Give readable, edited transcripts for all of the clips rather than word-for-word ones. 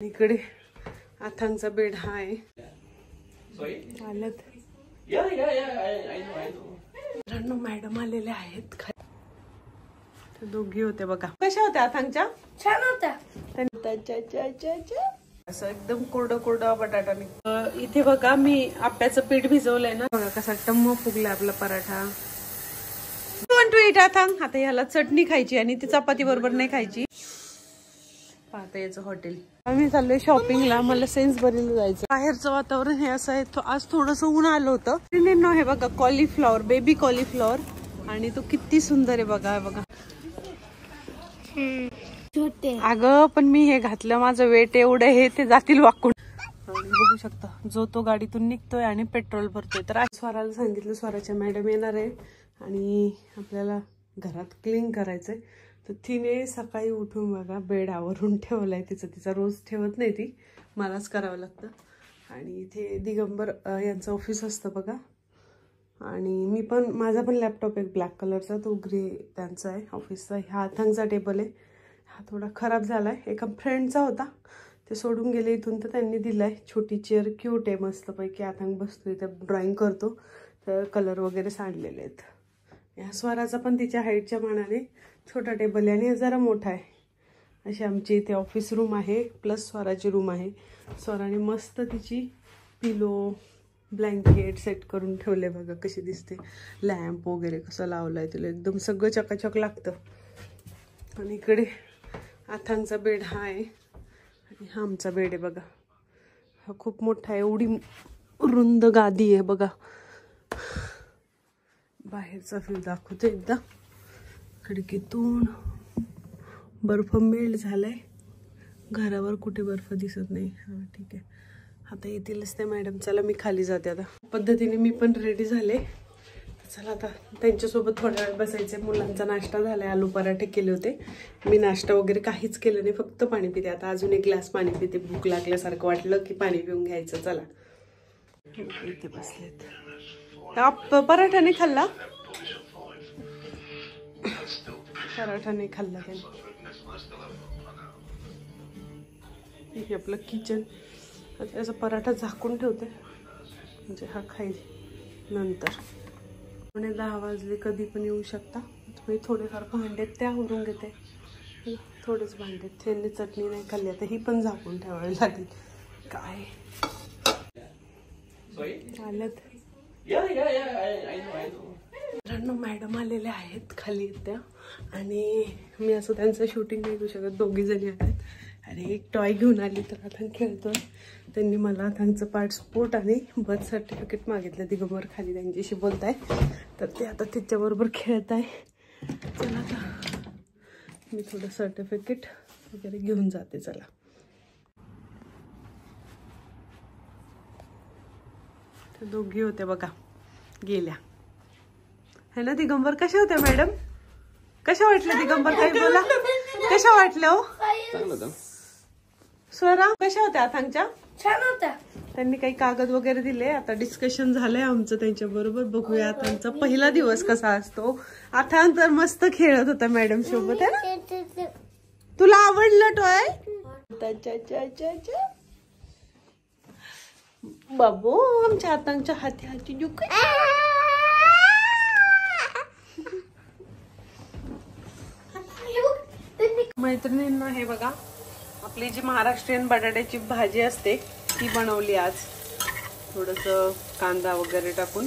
इकडे अथांगचा बेड हा आहे. आलत मॅडम आलेले आहेत. दोघी होते बघा. कशा होत्या अथांगच्या? छान होत्या. असं एकदम कोरडं कोरडं बटाटा निघतो. इथे बघा मी आप्याचं पीठ भिजवलंय ना बघा कसा टम्म फुगला आपला पराठा. अथांग आता ह्याला चटणी खायची आणि ती चपाती बरोबर नाही खायची. पाहता याचं हॉटेल. आम्ही चाललोय शॉपिंगला. मला सेन्सबरीला जायचं. बाहेरचं वातावरण हे असं आहे. आज थोडस ऊन आलं होतं. हे बघा कॉलीफ्लॉवर, बेबी कॉलीफ्लॉवर आणि तो किती सुंदर आहे बघा. बघा अगं पण मी हे घातलं माझं वेट एवढं हे ते जातील वाकून. बघू शकता जो तो गाडीतून निघतोय आणि पेट्रोल भरतोय. तर आज स्वराला सांगितलं स्वराच्या मॅडम येणार आहे आणि आपल्याला घरात क्लीन करायचंय. तर तिने सकाळी उठून बघा बेड आवरून ठेवलाय. तिचा रोज ठेवत नाही ती, मलाच करावं लागतं. आणि इथे दिगंबर यांचं ऑफिस असतं बघा. आणि मी पण माझा पण लॅपटॉप एक ब्लॅक कलरचा तो ग्रे त्यांचा आहे ऑफिसचा. हा अथांगचा टेबल आहे. हा थोडा खराब झालाय. एका फ्रेंडचा होता ते सोडून गेले इथून तर त्यांनी दिलाय. छोटी चेअर क्यूट आहे मस्तपैकी. अथांग बसतो इथे ड्रॉइंग करतो. तर कलर वगैरे सांडलेले आहेत. ह्या स्वराचा पण तिच्या हाईटच्या मानाने छोटा टेबल आहे आणि जरा मोठा आहे. अशी आमची इथे ऑफिस रूम आहे प्लस स्वराची रूम आहे. स्वराने मस्त तिची पिलो ब्लँकेट सेट करून ठेवले बघा कशी दिसते. लॅम्प वगैरे कसं लावलाय तिला एकदम सगळं चकाचक लागतं. आणि इकडे अथांगचा बेड हा आहे आणि हा आमचा बेड आहे बघा. हा खूप मोठा आहे. एवढी रुंद गादी आहे बघा. बाहेरचा व्ह्यू दाखवतो एकदा. खिडकीतून बर्फ मेल्ट झालाय. घरावर कुठे बर्फ दिसत नाही. हा ठीक आहे. आता येतीलच ते मॅडम. चला मी खाली जाते आता. पद्धतीने मी पण रेडी झाले. चला आता त्यांच्यासोबत थोड्या वेळ बसायचे. मुलांचा नाश्ता झालाय. आलू पराठे केले होते. मी नाश्ता वगैरे काहीच केलं नाही, फक्त पाणी पिते. आता अजून एक ग्लास पाणी पिते. भूक लागल्यासारखं वाटलं की पाणी पिऊन घ्यायचं. चला इथे बसलेत. पराठा नाही खाल्ला. पराठा नाही खाल्ला त्यांनी. हे आपलं किचन. त्याचा पराठा झाकून ठेवते म्हणजे हा खाईल नंतर. 10 वाजले कधी पण येऊ शकता. तुम्ही थोडेफार भांडे त्यावरून घेते. थोडेच भांडे. त्यांनी चटणी नाही खाल्ली आता ही पण झाकून ठेवावी लागेल. काय आलत मॅडम आलेल्या आहेत खाली त्या. आणि मी असं त्यांचं शूटिंग नाही करू शकत. दोघी जणी आहेत. अरे एक टॉय घेऊन आली तर आता खेळतोय. त्यांनी मला त्यांचं पासपोर्ट आणि बर्थ सर्टिफिकेट मागितलं. दिगंबर खाली त्यांच्याशी बोलताय तर ते आता तिच्याबरोबर खेळत आहे. चला आता मी थोडं सर्टिफिकेट वगैरे घेऊन जाते. चला ते दोघी होते बघा गेल्या है ना. दिगंबर कशा होत्या मॅडम? कशा वाटल्या दिगंबर? काही बोला. कशा वाटल्या हो? स्वरा कशा होत्या अथांगच्या? छान होत्या. त्यांनी काही कागद वगैरे दिले. आता डिस्कशन झालंय आमचं त्यांच्या बरोबर. बघूया अथांगचा पहिला दिवस कसा असतो. अथांग तर मस्त खेळत होता मॅडम सोबत है ना. तुला आवडलं टॉय? बाबू आमच्या अथांगच्या हाती जुक. मैत्रिणींना हे बघा आपली जी महाराष्ट्रीयन बटाट्याची भाजी असते ती बनवली आज. थोडंसं कांदा वगैरे टाकून.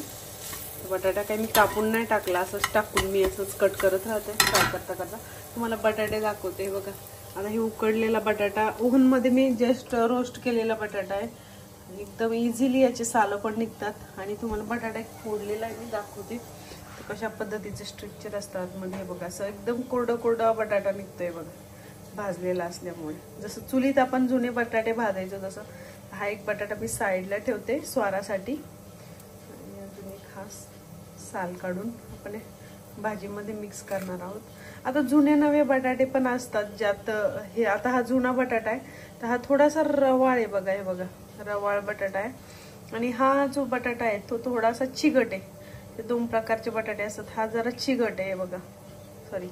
बटाटा काही मी कापून नाही टाकला, असंच टाकून मी असंच कट करत राहते फ्राय करता करता. तुम्हाला बटाटे दाखवते बघा. आता हे उकडलेला बटाटा ओव्हनमध्ये मी जस्ट रोस्ट केलेला बटाटा आहे. एकदम इझिली याचे सालं पण निघतात. आणि तुम्हाला बटाटा एक फोडलेला आहे मी दाखवते कशा पद्धतीचे स्ट्रक्चर असतात मध्ये बघा. असं एकदम कोरडं कोरडं बटाटा निघतोय बघा भाजलेला असल्यामुळे. जसं चुलीत आपण जुने बटाटे भाजायचो तसं. हा एक बटाटा मी साईडला ठेवते स्वारासाठी. आणि अजून एक हा साल काढून आपण भाजीमध्ये मिक्स करणार आहोत. आता जुने नवे बटाटे पण असतात ज्यात हे आता हा जुना बटाटा आहे तर हा थोडासा रवाळ आहे बघा. हे बघा रवाळ बटाटा आहे. आणि हा जो बटाटा आहे तो थोडासा चिगट आहे. ते 2 प्रकारचे बटाटे असतात. हा जरा चिगट आहे बघा. सॉरी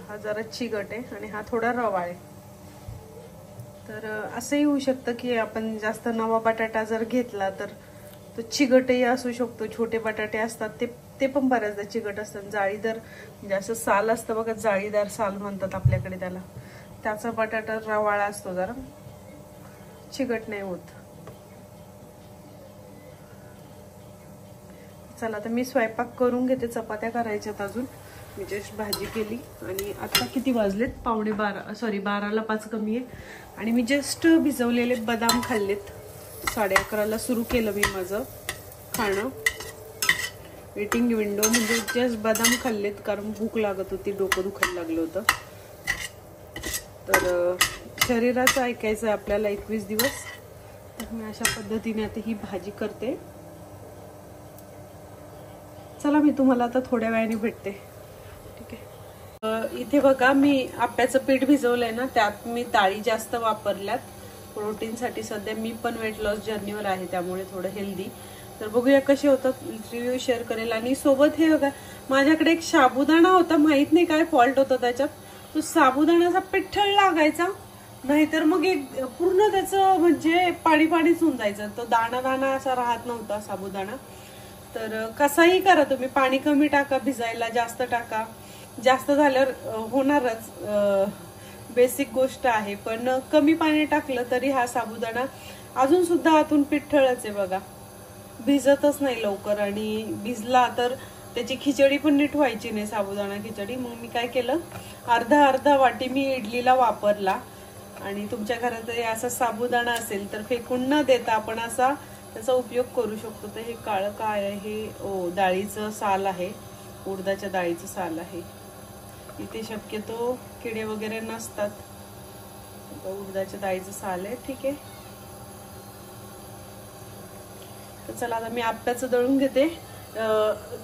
हा जरा चिगट आहे आणि हा थोडा रवाळ आहे. तर असंही होऊ शकतं की आपण जास्त नवा बटाटा जर घेतला तर तो चिगटही असू शकतो. छोटे बटाटे असतात ते पण बऱ्याचदा चिगट असतात. जाळीदार म्हणजे असं साल असतं बघा, जाळीदार साल म्हणतात आपल्याकडे त्याला, त्याचा बटाटा रवाळा असतो, जरा चिगट नाही होत. चला आता मी स्वयंपाक करून घेते, चपात्या करायच्यात अजून. मी जस्ट भाजी केली आणि आता किती वाजलेत, 12:15 5 कमी आहे. आणि मी जस्ट भिजवलेले बदाम खाल्लेत. 11:30ला सुरू केलं मी माझं खाणं. वेटिंग विंडो म्हणजे जस्ट बदाम खाल्लेत कारण भूक लागत होती, डोकं दुखायला लागलं होतं. तर शरीराचं ऐकायचं आहे आपल्याला 21 दिवस. तर मी अशा पद्धतीने आता ही भाजी करते. चला मी तुम्हाला आता थोड्या वेळाने भेटते. ठीक आहे. इथे बघा मी आप्याचं पीठ भिजवलंय ना, त्यात मी डाळी जास्त वापरल्यात प्रोटीनसाठी. सध्या मी पण वेट लॉस जर्नीवर आहे त्यामुळे थोडं हेल्दी. तर बघूया कसे होतात, रिव्ह्यू शेअर करेल. आणि सोबत हे बघा माझ्याकडे एक साबुदाणा होता, माहित नाही काय फॉल्ट होता त्याच्यात. तो साबुदाण्याचा पिठ्ठळ लागायचा, नाहीतर मग एक पूर्ण त्याचं म्हणजे पाणी पाणीच होऊन जायचं. तो दाणा दाणा असा राहत नव्हता साबुदाणा. तर कसाही करा तुम्ही, पाणी कमी टाका भिजायला, जास्त टाका, जास्त झाल्यावर होणारच, बेसिक गोष्ट आहे. पण कमी पाणी टाकलं तरी हा साबुदाणा अजून सुद्धा आतून पिठ्ठळच आहे बघा, भिजतच नाही लवकर. आणि भिजला तर त्याची खिचडी पण नीट व्हायची नाही, साबुदाणा खिचडी. मग मी काय केलं, अर्धा वाटी मी इडलीला वापरला. आणि तुमच्या घरात असा साबुदाणा असेल तर फेकून न देता आपण असा त्याचा उपयोग करू शकतो. तर हे काळं काय आहे, हे डाळीचं साल आहे, उडदाच्या डाळीचं साल आहे. इथे शक्यतो किडे वगैरे नसतात, उडदाच्या डाळीचं साल आहे. ठीक आहे. तर चला आता मी आप्याचं दळून घेते.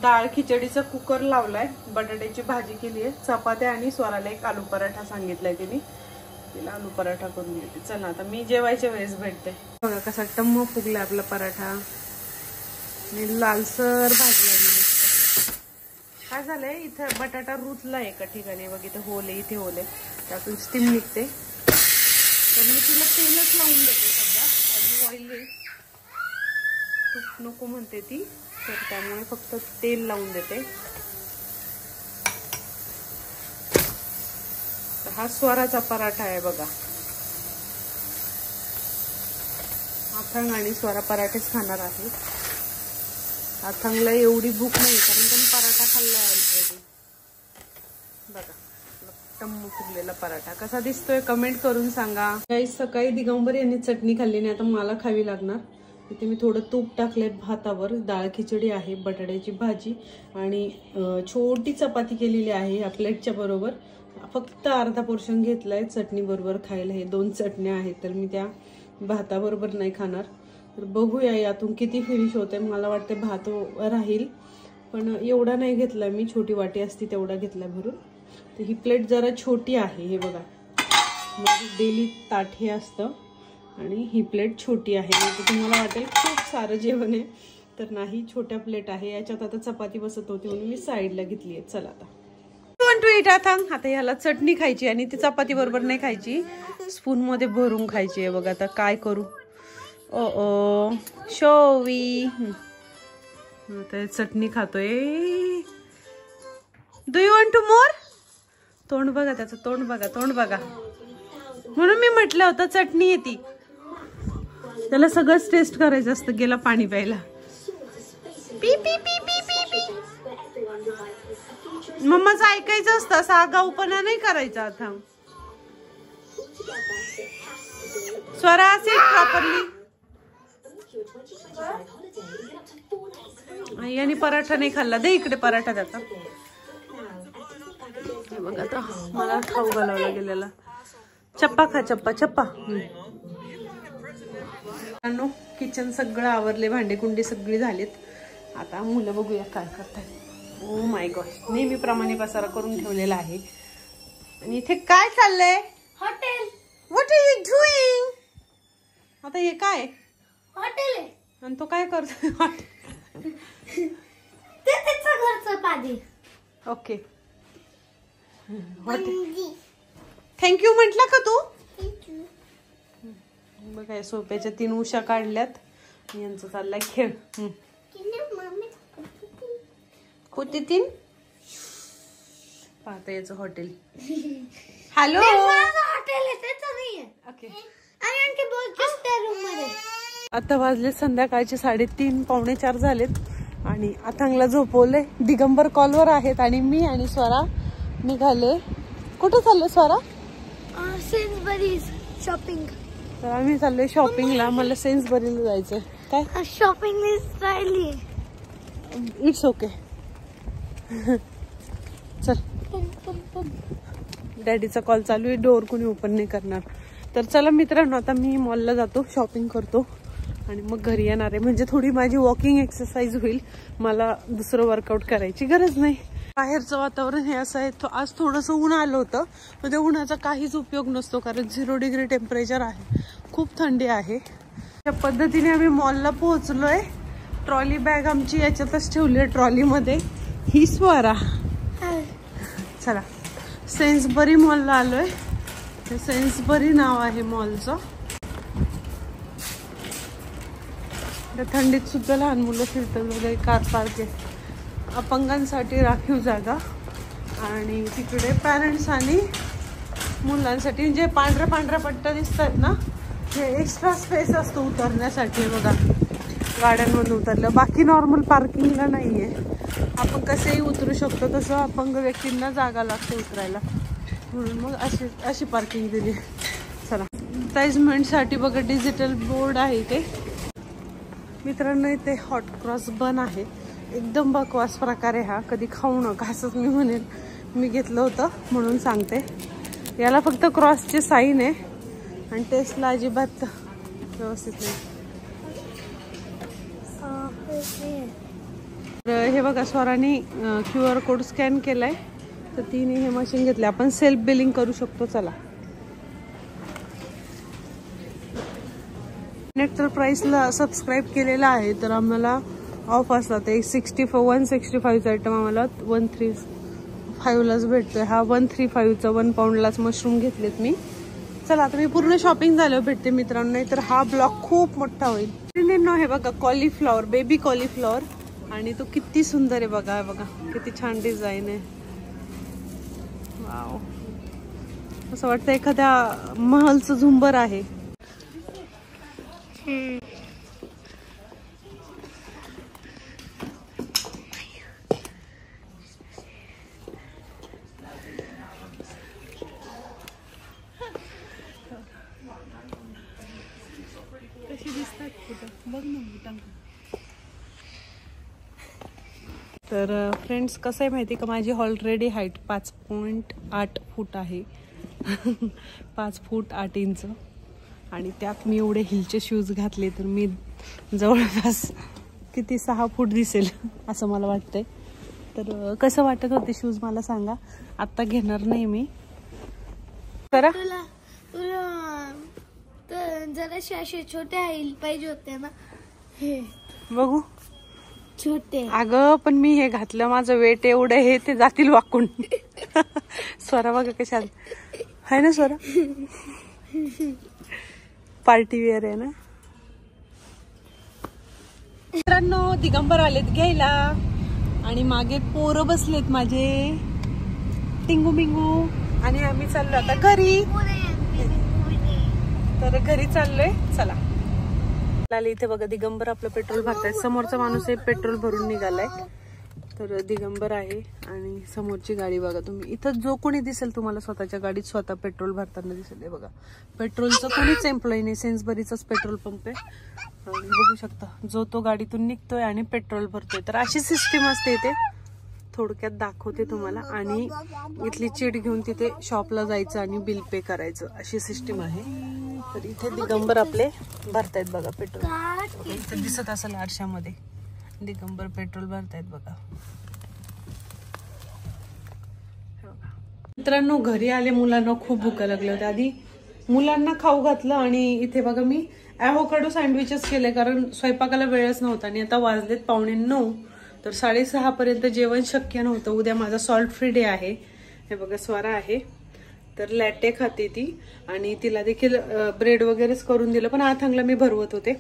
डाळ खिचडीचा कुकर लावलाय, बटाट्याची भाजी केली आहे, चपात्या आणि स्वराला एक आलू पराठा सांगितलाय तिने, तिला आलू पराठा करून घेते. चला आता मी जेवायच्या वेळेस भेटते. बघा कसा टम्म फुगला आपला पराठा आणि लालसर भाजी आली. काय झालंय, इथं बटाटा रुतला एका ठिकाणी, बघ इथे होल आहे, इथे होल आहे, त्यातून स्टीम निघते. तर मी तिला तेलच लावून देते सध्या, ऑइल आहे, तूप नको म्हणते ती, तर त्यामुळे फक्त तेल लावून देते. हा स्वराचा पराठा आहे बघा. अथंग आणि स्वरा पराठेच खाणार आहे. अथंगला एवढी भूक नाही कारण त्यांनी पराठा खाल्लाय ऑलरेडी. बघा टम्म फुगलेला पराठा कसा दिसतोय कमेंट करून सांगा. गाईस सकाळी दिगंबर यांनी चटणी खाल्ली नाही, आता मला खावी लागणार. इथे मी थोडं तूप टाकलंय भातावर. डाळ खिचडी आहे, बटाट्याची भाजी आणि छोटी चपाती केलेली आहे या प्लेटच्या बरोबर. फक्त अर्धा पोर्शन घेतलाय चटणी बरोबर खायला. हे 2 चटण्या आहेत तर मी त्या भाताबरोबर नाही खाणार. तर बघूया यातून किती फिनिश होते. मला वाटते भात राहील, पण एवढा नाही घेतला मी, छोटी वाटी असती तेवढा घेतला भरून. तर ही प्लेट जरा छोटी आहे, हे बघा म्हणजे डेली ताट हे असतं आणि ही प्लेट छोटी आहे. तर तुम्हाला वाटेल खूप सारं जेवण आहे, तर नाही, छोट्या प्लेट आहे. याच्यात आता चपाती बसत होती म्हणून मी साईडला घेतली आहे. चला आता आता ह्याला चटणी खायची आणि ती चपाती बरोबर नाही खायची, स्पून मध्ये भरून खायची आहे. बघा आता काय करू. ओ शोवी चटणी खातोय. डू यू वॉन्ट टू मोर? तोंड बघा त्याचं, तोंड बघा, तोंड बघा. म्हणून मी म्हटलं होतं चटणी येते, त्याला सगळंच टेस्ट करायचं असतं. गेला पाणी प्यायला. पी पी पी पी पी पी. मम्माचं ऐकायचं असतं, असा आगाऊपणा नाही करायचा. आता स्वरा असे प्रॉपरली. याने पराठा नाही खाल्ला, दे इकडे पराठा त्याचा. बघ आता मला खाऊ घालावला गेलेला. चप्पा खा, चप्पा चप्पा. किचन सगळं आवरले, भांडे कुंडी सगळी झालीत. आता मुलं बघूया काय करतात. ओ माय गॉड, नेहमीप्रमाणे पसारा करून ठेवलेला आहे. आणि इथे काय चाललंय? Hotel. What are you doing? आता हे काय हॉटेल आहे आणि तो काय करतोय? ते त्याचं घरचं पाणी. ओके, थँक्यू म्हटलं का तू? बघा सोप्याच्या 3 उशा काढल्यात. यांचं चाललाय खेळ. कोणती 3 पाहता याचं हॉटेल. हॅलो हॉटेल आहे त्याचं नाहीये. ओके. आणि आणखी बोलतोस त्या रूम मध्ये. आता वाजले संध्याकाळचे 3:30 पावणे 4 झालेत आणि अथांगला झोपवले. दिगंबर कॉलवर आहेत आणि मी आणि स्वरा निघाले. कुठे चाललो स्वरा? Sainsbury's shopping. तर आम्ही चाललोय शॉपिंगला. मला सेन्सबरीला जायचंय. काय शॉपिंग लिस्ट राहिली. It's okay. चल. डॅडीचा कॉल चालू आहे. डोअर कोणी ओपन नाही करणार. तर चला मित्रांनो, आता मी मॉलला जातो, शॉपिंग करतो आणि मग घरी येणार आहे. म्हणजे थोडी माझी वॉकिंग एक्सरसाइज होईल. मला दुसरं वर्कआउट करायची गरज नाही. बाहेरचं वातावरण हे असं आहे. आज थोडंसं ऊन आलं होतं. म्हणजे उन्हाचा काहीच उपयोग नसतो कारण 0 डिग्री टेम्परेचर आहे. खूप थंडी आहे. त्या पद्धतीने आम्ही मॉलला पोहोचलोय. ट्रॉली बॅग आमची याच्यातच ठेवली आहे ट्रॉलीमध्ये. ही स्वरा. चला सेन्सबरी मॉलला आलोय. सेन्सबरी नाव आहे मॉलचं. थंडीत सुद्धा लहान मुलं फिरतात वगैरे. कार पार्क आहे. अपंगांसाठी राखीव जागा आणि तिकडे पॅरेंट्स आणि मुलांसाठी जे पांढऱ्या पट्ट्या दिसतात ना, हे एक्स्ट्रा स्पेस असतो उतरण्यासाठी. बघा गाड्यांमधून उतरलं. बाकी नॉर्मल पार्किंगला नाहीये. आपण कसेही उतरू शकतो. तसं अपंग व्यक्तींना जागा लागते उतरायला, म्हणून मग अशी पार्किंग दिली. चला ॲडव्हर्टाइजमेंटसाठी बघा डिजिटल बोर्ड आहे इथे. मित्रांनो इथे हॉट क्रॉस बन आहे. एकदम बकवास प्रकारे हा. कधी खाऊ नका असंच मी म्हणेन. मी घेतलं होतं म्हणून सांगते. याला फक्त क्रॉसचे साईन आहे आणि टेस्टला अजिबात व्यवस्थित नाही. हे बघा स्वराने QR कोड स्कॅन केलाय तर तिने हे मशीन घेतले. आपण सेल्फ बिलिंग करू शकतो. चला नेक्टर प्राइसला सबस्क्राईब केलेला आहे तर आम्हाला ऑफ असतात. 165चा आयटम आम्हाला 135लाच भेटतोय. हा 135चा 1 पाऊंडलाच मशरूम घेतलेत मी. चला आता मी पूर्ण शॉपिंग झाल्यावर भेटते मित्रांनो, तर हा ब्लॉग खूप मोठा होईल. हे बघा कॉलीफ्लॉवर, बेबी कॉलीफ्लॉवर आणि तो किती सुंदर आहे. बघा बघा किती छान डिझाईन आहे. वाव, असं वाटतं एखाद्या महलचं झुंबर आहे. कशी दिसतात बघ ना. तर फ्रेंड्स कसं आहे माहिती का, माझी ऑलरेडी हाईट 5.8 फूट आहे. 5 फूट 8 इंच आणि त्यात मी एवढे हिलचे शूज घातले तर मी जवळपास किती 6 फूट दिसेल असं मला वाटतंय. तर कसं वाटत होते शूज मला सांगा. आत्ता घेणार नाही मी. करा जरा असे छोटे हिल पाहिजे होते ना. हे बघू छोटे. अगं पण मी हे घातलं, माझं वेट एवढं हे ते जातील वाकून. स्वरा बघा कशा आहे ना. स्वरा पार्टी वेअर आहे ना. मित्रांनो दिगंबर आलेत घ्यायला आणि मागे पोरं बसलेत माझे टिंगू मिंगू आणि आम्ही चाललो आता घरी. तर घरी चाललोय. चला इथे बघा दिगंबर आपलं पेट्रोल भरतायत. समोरचा माणूस आहे पेट्रोल भरून निघालाय. तर दिगंबर आहे आणि समोरची गाडी बघा तुम्ही. इथं जो कोणी दिसेल तुम्हाला स्वतःच्या गाडीत स्वतः पेट्रोल भरताना दिसेल. हे बघा पेट्रोलचं कोणीच एम्प्लॉई नाही. सेन्सबरीचाच पेट्रोल पंप आहे आणि बघू शकता जो तो गाडीतून निघतोय आणि पेट्रोल भरतोय. तर अशी सिस्टीम असते इथे. थोडक्यात दाखवते तुम्हाला. आणि इथली चिट घेऊन तिथे शॉपला जायचं आणि बिल पे करायचं, अशी सिस्टीम आहे. तर इथे दिगंबर आपले भरतायत बघा पेट्रोल. इथे दिसत असेल आरशामध्ये दिगंबर पेट्रोल भरतायत बघा. मित्रांनो घरी आले, मुलांना खूप भूका लागल्या होत्या. आधी मुलांना खाऊ घातलं आणि इथे बघा मी ॲव्होकाडो सँडविचेस केले कारण स्वयंपाकाला वेळच नव्हता. आणि आता वाजलेत 8:45 तर 6:30 पर्यंत जेवण शक्य नव्हतं. उद्या माझा सॉल्ट फ्री डे आहे. हे बघा स्वरा आहे तर लॅटे खाते ती आणि तिला देखील ब्रेड वगैरेच करून दिलं, पण आथांगला मी भरवत होते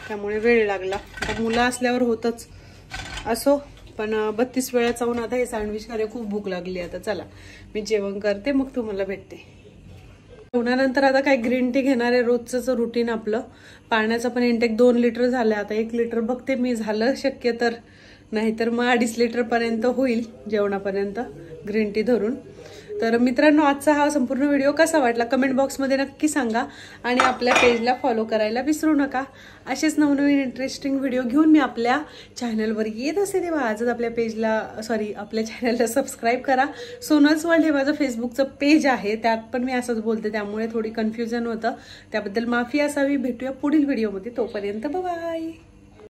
त्यामुळे वेळ लागला. आता मुलं असल्यावर होतच असो, पण 32 वेळा चावून आता हे सँडविच खायला खूप भूक लागली. आता चला मी जेवण करते, मग तुम्हाला भेटते. जेवणानंतर आता काय ग्रीन टी घेणार आहे, रोजच रुटीन आपलं. पाण्याचा पण इंटेक 2 लिटर झालं, आता 1 लिटर बघते मी, झालं शक्य तर, नाहीतर मग 2.5 लिटर पर्यंत होईल जेवणापर्यंत ग्रीन टी धरून. तर मित्रांनो, आजचा हा संपूर्ण व्हिडिओ कसा वाटला कमेंट बॉक्समध्ये नक्की सांगा आणि आपल्या पेजला फॉलो करायला विसरू नका. असेच नवनवीन इंटरेस्टिंग व्हिडिओ घेऊन मी आपल्या चॅनलवर येत असते, तेव्हा आजच आपल्या चॅनलला सबस्क्राईब करा. सोनल्स वर्ल्ड हे माझं फेसबुकचं पेज आहे, त्यात पण मी असंच बोलते त्यामुळे थोडी कन्फ्युजन होतं, त्याबद्दल माफी असावी. भेटूया पुढील व्हिडिओमध्ये, तोपर्यंत बाय.